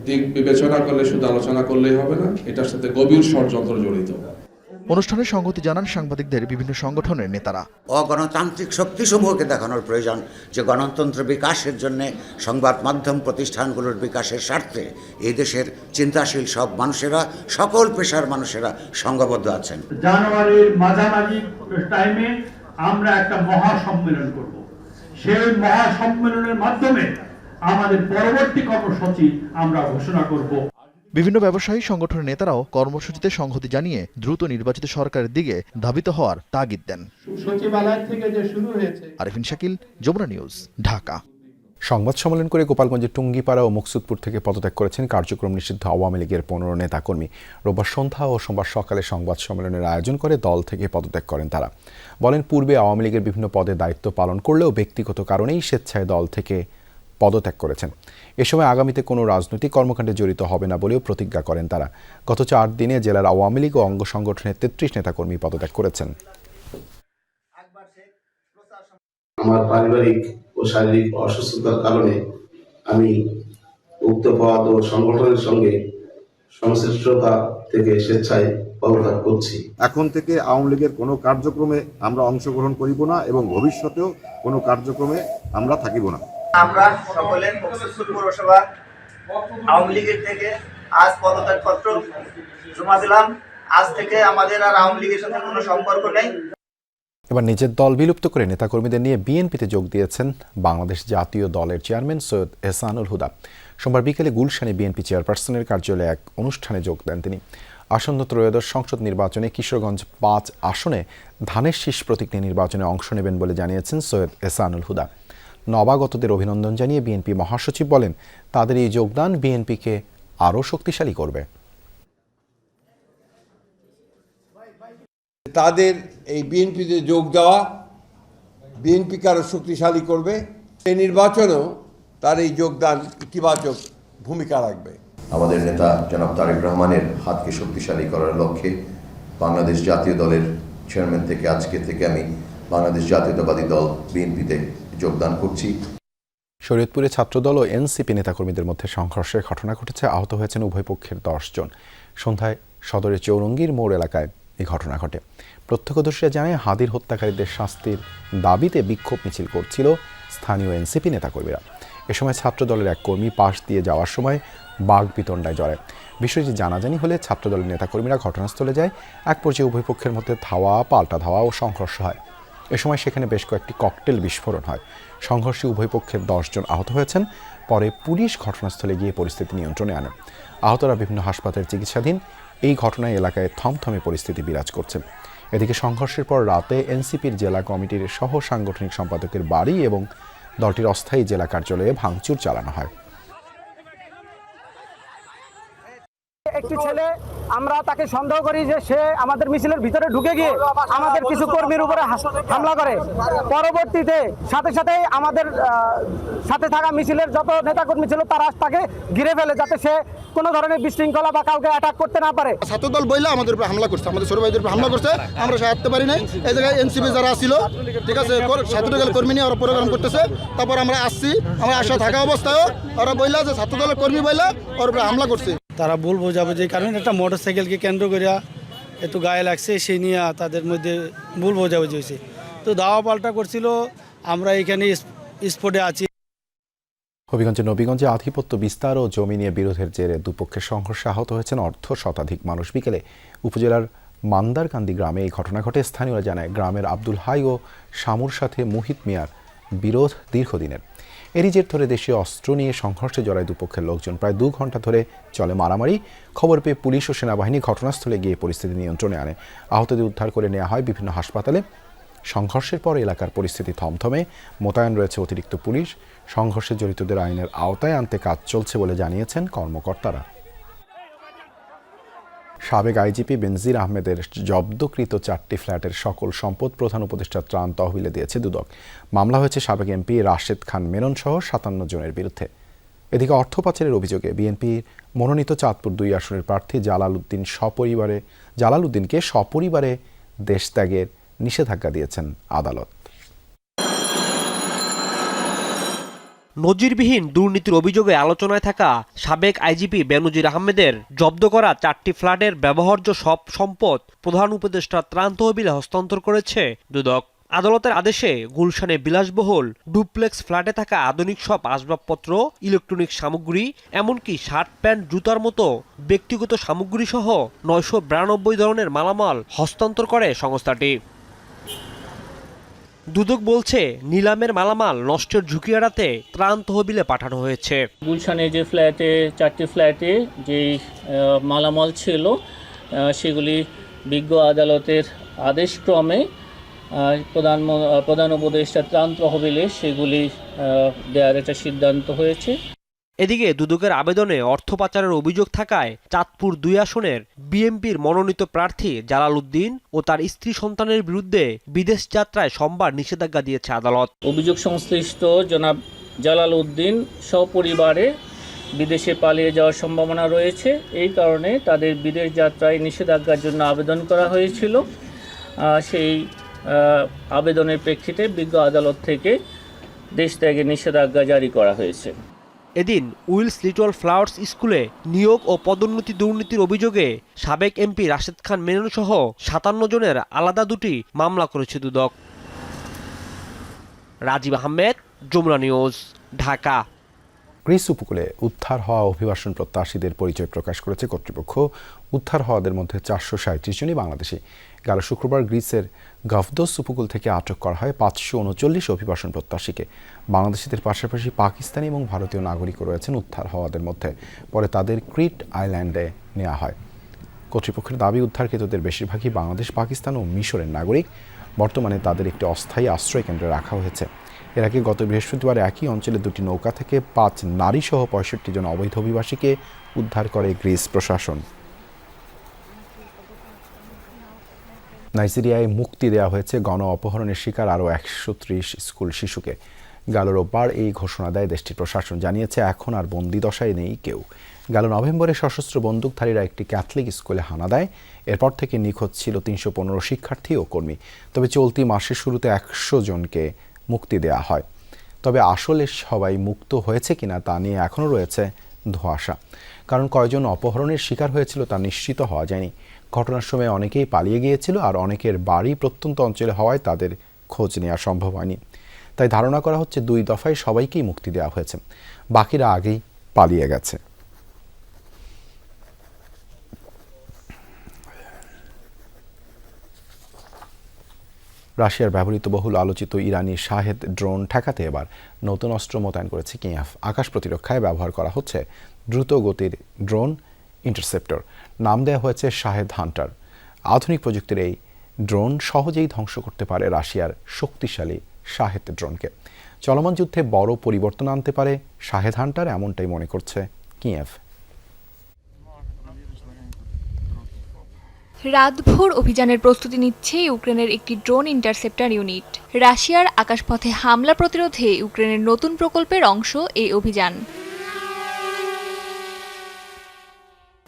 দিক বিবেচনা করলে শুধু আলোচনা করলেই হবে না, এটার সাথে গভীর ষড়যন্ত্র জড়িত। অনুষ্ঠানে সংগতি জানান সাংবাদিকদের বিভিন্ন সংগঠনের নেতারা। অগণতান্ত্রিক শক্তিসমূহকে দেখানোর প্রয়োজন যে গণতন্ত্র বিকাশের জন্য সংবাদ মাধ্যম প্রতিষ্ঠানগুলোর বিকাশের স্বার্থে এই দেশের চিন্তাশীল সব মানুষেরা, সকল পেশার মানুষেরা সংঘবদ্ধ আছেন। জানুয়ারির মাঝামাঝি টাইমে আমরা একটা মহাসম্মেলন করব। সেই মহাসম্মেলনের মাধ্যমে আমাদের পরবর্তী কর্মসূচি আমরা ঘোষণা করব। বিভিন্ন ব্যবসায়ী সংগঠনের নেতারাও কর্মসূচিতে সংহতি জানিয়ে দ্রুত নির্বাচিত সরকারের দিকে ধাবিত হওয়ার তাগিদ দেন। সচিবালয় থেকে যে শুরু হয়েছে। আরিফিন শাকিল, যমুনা নিউজ, ঢাকা। সংবাদ সম্মেলন করে গোপালগঞ্জের টুঙ্গিপাড়া ও মুকসুদপুর থেকে পদত্যাগ করেছেন কার্যক্রম নিষিদ্ধ আওয়ামী লীগের 15 নেতাকর্মী। রোববার সন্ধ্যা ও সোমবার সকালে সংবাদ সম্মেলনের আয়োজন করে দল থেকে পদত্যাগ করেন তারা। বলেন, পূর্বে আওয়ামী লীগের বিভিন্ন পদে দায়িত্ব পালন করলেও ব্যক্তিগত কারণেই স্বেচ্ছায় দল থেকে পদত্যাগ করেছেন। এ সময় আগামীতে কোনো রাজনৈতিক কর্মকাণ্ডে জড়িত হবে না বলেও প্রতিজ্ঞা করেন তারা। গত 4 দিনে জেলার আওয়ামী লীগ ও অঙ্গ সংগঠনের 33 নেতাকর্মী পদত্যাগ করেছেন। আমার পারিবারিক ও শারীরিক অসুস্থতার কারণে আমি উক্ত পদ ও সংগঠনের সঙ্গে সংশ্লিষ্টতা থেকে স্বেচ্ছায় পদত্যাগ করছি। এখন থেকে আওয়ামী লীগের কোনো কার্যক্রমে আমরা অংশগ্রহণ করিব না এবং ভবিষ্যতেও কোনো কার্যক্রমে আমরা থাকিব না। আমরা সকলে মুকসুদপুর পৌরসভা আওয়ামী লীগের থেকে আজ পদত্যাগপত্র জমা দিলাম। আজ থেকে আমাদের আর আওয়ামী লীগের সাথে কোনো সম্পর্ক নেই। এবার নিজের দল বিলুপ্ত করে নেতাকর্মীদের নিয়ে বিএনপিতে যোগ দিয়েছেন বাংলাদেশ জাতীয় দলের চেয়ারম্যান সৈয়দ এহসানুল হুদা। সোমবার বিকেলে গুলশানে বিএনপি চেয়ারপারসনের কার্যালয়ে এক অনুষ্ঠানে যোগ দেন তিনি। আসন্ন ত্রয়োদশ সংসদ নির্বাচনে কিশোরগঞ্জ 5 আসনে ধানের শীষ প্রতীক নিয়ে নির্বাচনে অংশ নেবেন বলে জানিয়েছেন সৈয়দ এহসানুল হুদা। নবাগতদের অভিনন্দন জানিয়ে বিএনপি মহাসচিব বলেন, তাদের এই যোগদান বিএনপিকে আরও শক্তিশালী করবে। তাদের এই বিএনপিতে যোগ দেওয়া বিএনপিকে আরও শক্তিশালী করবে। এই নির্বাচনেও তার এই যোগদান ইতিবাচক ভূমিকা রাখবে। আমাদের নেতা জনাব তারেক রহমানের হাতকে শক্তিশালী করার লক্ষ্যে বাংলাদেশ জাতীয় দলের চেয়ারম্যান থেকে আজকে থেকে আমি বাংলাদেশ জাতীয়তাবাদী দল বিএনপিতে যোগদান করছি। শরীয়তপুরে ছাত্রদল ও এনসিপি নেতাকর্মীদের মধ্যে সংঘর্ষের ঘটনা ঘটেছে। আহত হয়েছেন উভয় পক্ষের 10 জন। সন্ধ্যায় সদরের চৌরঙ্গীর মোড় এলাকায় এই ঘটনা ঘটে। প্রত্যক্ষদর্শীরা জানায়, হাদির হত্যাকারীদের শাস্তির দাবিতে বিক্ষোভ মিছিল করছিল স্থানীয় এনসিপি নেতাকর্মীরা। এ সময় ছাত্রদলের এক কর্মী পাশ দিয়ে যাওয়ার সময় বাগবিতণ্ডায় জড়ায়। বিষয়টি জানাজানি হলে ছাত্রদলের নেতাকর্মীরা ঘটনাস্থলে যায়। এক পর্যায়ে উভয় পক্ষের মধ্যে ধাওয়া, পাল্টা ধাওয়া ও সংঘর্ষ হয়। এ সময় সেখানে বেশ কয়েকটি ককটেল বিস্ফোরণ হয়। সংঘর্ষে উভয় পক্ষের 10 জন আহত হয়েছেন। পরে পুলিশ ঘটনাস্থলে গিয়ে পরিস্থিতি নিয়ন্ত্রণে আনে। আহতরা বিভিন্ন হাসপাতালে চিকিৎসাধীন। এই ঘটনায় এলাকায় থমথমে পরিস্থিতি বিরাজ করছে। এদিকে সংঘর্ষের পর রাতে এনসিপির জেলা কমিটির সহ সাংগঠনিক সম্পাদকের বাড়ি এবং দলটির অস্থায়ী জেলা কার্যালয়ে ভাঙচুর চালানো হয়। একটি ছেলে, আমরা তাকে সন্দেহ করি যে সে আমাদের মিছিলের ভিতরে ঢুকে গিয়ে আমাদের কিছু কর্মীর উপরে হামলা করে। পরবর্তীতে সাথে সাথে আমাদের সাথে থাকা মিছিলের যত নেতাকর্মী ছিল তারা তাকে ঘিরে ফেলে, যাতে সে কোনো ধরনের বিশৃঙ্খলা বা কাউকে অ্যাটাক করতে না পারে। ছাত্রদল বইলা আমাদের উপরে হামলা করছে, আমাদের ছোট ভাইদের উপরে হামলা করছে। আমরা সাহায্য পারি নাই। এই জায়গায় এনসিপি যারা ছিল, ঠিক আছে, ছাত্রদলের কর্মী নিয়ে ওরা প্রোগ্রাম করতেছে। তারপর আমরা আসছি, আমরা আশা থাকা অবস্থায়ও ওরা বইলা যে ছাত্রদলের কর্মী বইলা ওর উপরে হামলা করছে। তারা ভুল বোঝাবে যে কারণে একটা মোটরসাইকেলকে কেন্দ্র করিয়া একটু গায়ে লাগছে, সেই নিয়ে তাদের মধ্যে ভুল বোঝাবুঝি হয়েছে। তো দাওয়া পাল্টা করছিল, আমরা এখানে স্পটে আছি। হবিগঞ্জের নবীগঞ্জে আধিপত্য বিস্তার ও জমি নিয়ে বিরোধের জেরে দুপক্ষের সংঘর্ষে আহত হয়েছেন 1/2 শতাধিক মানুষ। বিকেলে উপজেলার মান্দারকান্দি গ্রামে এই ঘটনা ঘটে। স্থানীয়রা জানায়, গ্রামের আব্দুল হাই ও শামুর সাথে মুহিত মিয়ার বিরোধ দীর্ঘদিনের। এরই জের ধরে দেশীয় অস্ত্র নিয়ে সংঘর্ষে জড়ায় দুপক্ষের লোকজন। প্রায় 2 ঘন্টা ধরে চলে মারামারি। খবর পেয়ে পুলিশ ও সেনাবাহিনী ঘটনাস্থলে গিয়ে পরিস্থিতি নিয়ন্ত্রণে আনে। আহতদের উদ্ধার করে নেওয়া হয় বিভিন্ন হাসপাতালে। সংঘর্ষের পর এলাকার পরিস্থিতি থমথমে। মোতায়েন রয়েছে অতিরিক্ত পুলিশ। সংঘর্ষে জড়িতদের আইনের আওতায় আনতে কাজ চলছে বলে জানিয়েছেন কর্মকর্তারা। সাবেক আইজিপি বেনজির আহমেদের জব্দকৃত 4টি ফ্ল্যাটের সকল সম্পদ প্রধান উপদেষ্টা ত্রাণ তহবিলে দিয়েছে দুদক। মামলা হয়েছে সাবেক এমপি রাশেদ খান মেনন সহ 57 জনের বিরুদ্ধে। এদিকে অর্থ পাচারের অভিযোগে বিএনপির মনোনীত চাঁদপুর 2 আসনের প্রার্থী জালালউদ্দিনকে সপরিবারে দেশত্যাগের নিষেধাজ্ঞা দিয়েছেন আদালত। নজিরবিহীন দুর্নীতির অভিযোগে আলোচনায় থাকা সাবেক আইজিপি বেনজির আহমেদের জব্দ করা 4টি ফ্ল্যাটের ব্যবহার্য সব সম্পদ প্রধান উপদেষ্টার ত্রাণ তহবিলে হস্তান্তর করেছে দুদক। আদালতের আদেশে গুলশানে বিলাসবহুল ডুপ্লেক্স ফ্ল্যাটে থাকা আধুনিক সব আসবাবপত্র, ইলেকট্রনিক সামগ্রী, এমনকি শার্ট প্যান্ট জুতার মতো ব্যক্তিগত সামগ্রী সহ 992 ধরনের মালামাল হস্তান্তর করে সংস্থাটি। দুদক বলছে নিলামের মালামাল নষ্টের ঝুঁকি এড়াতে ত্রাণ তহবিলে পাঠানো হয়েছে। গুলশানে যে ফ্ল্যাটে 4টি ফ্ল্যাটে যেই মালামাল ছিল সেগুলি বিজ্ঞ আদালতের আদেশক্রমে প্রধান উপদেষ্টা ত্রাণ তহবিলে সেগুলি দেওয়ার একটা সিদ্ধান্ত হয়েছে। এদিকে দুদকের আবেদনে অর্থ পাচারের অভিযোগ থাকায় চাঁদপুর 2 আসনের বিএনপির মনোনীত প্রার্থী জালাল উদ্দিন ও তার স্ত্রী সন্তানের বিরুদ্ধে বিদেশ যাত্রায় সোমবার নিষেধাজ্ঞা দিয়েছে আদালত। অভিযোগ সংশ্লিষ্ট জনাব জালাল উদ্দিন সপরিবারে বিদেশে পালিয়ে যাওয়ার সম্ভাবনা রয়েছে। এই কারণে তাদের বিদেশ যাত্রায় নিষেধাজ্ঞার জন্য আবেদন করা হয়েছিল। সেই আবেদনের প্রেক্ষিতে বিজ্ঞ আদালত থেকে দেশ ত্যাগের নিষেধাজ্ঞা জারি করা হয়েছে। এদিন উইলস লিটল ফ্লাওয়ার্স স্কুলে নিয়োগ ও পদোন্নতি দুর্নীতির অভিযোগে সাবেক এমপি রাশেদ খান মেনন সহ 57 জনের আলাদা 2টি মামলা করেছে দুদক। রাজীব আহমেদ, যমুনা নিউজ, ঢাকা। গ্রিস উপকূলে উদ্ধার হওয়া অভিবাসন প্রত্যাশীদের পরিচয় প্রকাশ করেছে কর্তৃপক্ষ। উদ্ধার হওয়াদের মধ্যে 437 জনই বাংলাদেশি। গেল শুক্রবার গ্রিসের গাফদোস উপকূল থেকে আটক করা হয় 539 অভিবাসন প্রত্যাশীকে। বাংলাদেশিদের পাশাপাশি পাকিস্তানি এবং ভারতীয় নাগরিকও রয়েছেন উদ্ধার হওয়াদের মধ্যে। পরে তাদের ক্রিট আইল্যান্ডে নেওয়া হয়। কর্তৃপক্ষের দাবি, উদ্ধারকৃতদের বেশিরভাগই বাংলাদেশ, পাকিস্তান ও মিশরের নাগরিক। বর্তমানে তাদের একটি অস্থায়ী আশ্রয় কেন্দ্রে রাখা হয়েছে। এর আগে গত বৃহস্পতিবার একই অঞ্চলে 2টি নৌকা থেকে 5 নারী সহ 65 জন অবৈধ অভিবাসীকে উদ্ধার করে গ্রিস প্রশাসন। নাইজেরিয়ায় মুক্তি দেওয়া হয়েছে গণ অপহরণের শিকার আরও 130 স্কুল শিশুকে। গেল রোববার এই ঘোষণা দেয় দেশটির প্রশাসন। জানিয়েছে এখন আর বন্দিদশায় নেই কেউ। গেল নভেম্বরে সশস্ত্র বন্দুকধারীরা একটি ক্যাথলিক স্কুলে হানা দেয়। এরপর থেকে নিখোঁজ ছিল 315 শিক্ষার্থী ও কর্মী। তবে চলতি মাসের শুরুতে 100 জনকে মুক্তি দেওয়া হয়। তবে আসলে সবাই মুক্ত হয়েছে কিনা তা নিয়ে এখনও রয়েছে ধোঁয়াশা। কারণ কয়জন অপহরণের শিকার হয়েছিল তা নিশ্চিত হওয়া যায়নি। ঘটনার সময় অনেকেই পালিয়ে গিয়েছিল, আর অনেকের বাড়ি প্রত্যন্ত অঞ্চলে হওয়ায় তাদের খোঁজ নেওয়া সম্ভব হয়নি। তাই ধারণা করা হচ্ছে 2 দফায় সবাইকেই মুক্তি দেওয়া হয়েছে, বাকিরা আগেই পালিয়ে গেছে। রাশিয়ার ব্যবহৃত বহুল আলোচিত ইরানি শাহেদ ড্রোন ঠেকাতে এবার নতুন অস্ত্র মোতায়েন করেছে কিয়েভ। আকাশ প্রতিরক্ষায় ব্যবহার করা হচ্ছে দ্রুত গতির ড্রোন ইন্টারসেপ্টর। নাম দেওয়া হয়েছে শাহেদ হান্টার। আধুনিক প্রযুক্তির এই ড্রোন সহজেই ধ্বংস করতে পারে রাশিয়ার শক্তিশালী শাহেদ ড্রোনকে। চলমান যুদ্ধে বড় পরিবর্তন আনতে পারে শাহেদ হান্টার, এমনটাই মনে করছে কিয়েভ। রাতভর অভিযানের প্রস্তুতি নিচ্ছে ইউক্রেনের একটি ড্রোন ইন্টারসেপ্টর ইউনিট। রাশিয়ার আকাশপথে হামলা প্রতিরোধে ইউক্রেনের নতুন প্রকল্পের অংশ এই অভিযান।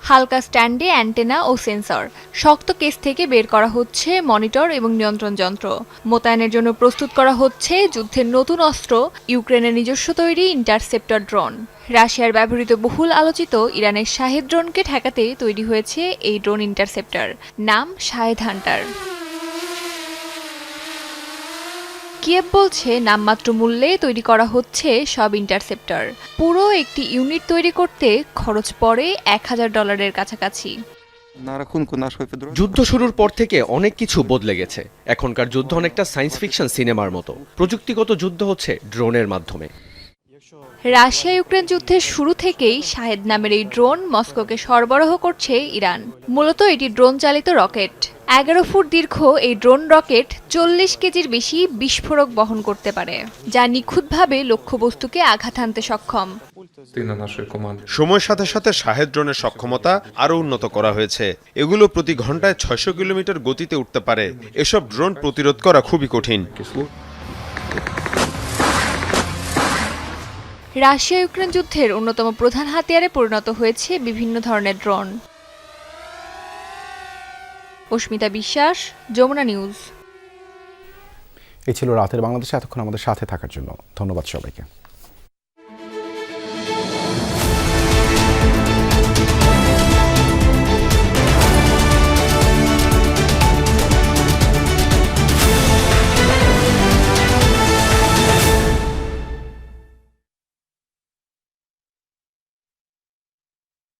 হালকা স্ট্যান্ডে অ্যান্টেনা ও সেন্সর, শক্ত কেস থেকে বের করা হচ্ছে মনিটর এবং নিয়ন্ত্রণ যন্ত্র। মোতায়েনের জন্য প্রস্তুত করা হচ্ছে যুদ্ধের নতুন অস্ত্র, ইউক্রেনের নিজস্ব তৈরি ইন্টারসেপ্টর ড্রোন। রাশিয়ার ব্যবহৃত বহুল আলোচিত ইরানের শাহেদ ড্রোনকে ঠেকাতে তৈরি হয়েছে এই ড্রোন ইন্টারসেপ্টর, নাম শাহেদ হান্টার। কিয়েভ বলছে নামমাত্র মূল্যে তৈরি করা হচ্ছে সব ইন্টারসেপ্টর। পুরো একটি ইউনিট তৈরি করতে খরচ পড়ে $1000 কাছাকাছি। যুদ্ধ শুরুর পর থেকে অনেক কিছু বদলে গেছে। এখনকার যুদ্ধ অনেকটা সায়েন্স ফিকশন সিনেমার মতো। প্রযুক্তিগত যুদ্ধ হচ্ছে ড্রোনের মাধ্যমে। রাশিয়া ইউক্রেন যুদ্ধের শুরু থেকেই শাহেদ নামের এই ড্রোন মস্কোকে সরবরাহ করছে ইরান। মূলত এটি ড্রোন চালিত রকেট। 11 ফুট দীর্ঘ এই ড্রোন রকেট 40 কেজির বেশি বিস্ফোরক বহন করতে পারে, যা নিখুঁতভাবে লক্ষ্যবস্তুকে আঘাত হানতে সক্ষম। সময়ের সাথে সাথে শাহেদ ড্রোনের সক্ষমতা আরও উন্নত করা হয়েছে। এগুলো প্রতি ঘন্টায় 600 কিলোমিটার গতিতে উঠতে পারে। এসব ড্রোন প্রতিরোধ করা খুবই কঠিন। রাশিয়া ইউক্রেন যুদ্ধের অন্যতম প্রধান হাতিয়ারে পরিণত হয়েছে বিভিন্ন ধরনের ড্রোন। অস্মিতা বিশ্বাস, যমুনা নিউজ। এই ছিল রাতের বাংলাদেশে। এতক্ষণ আমাদের সাথে থাকার জন্য ধন্যবাদ সবাইকে।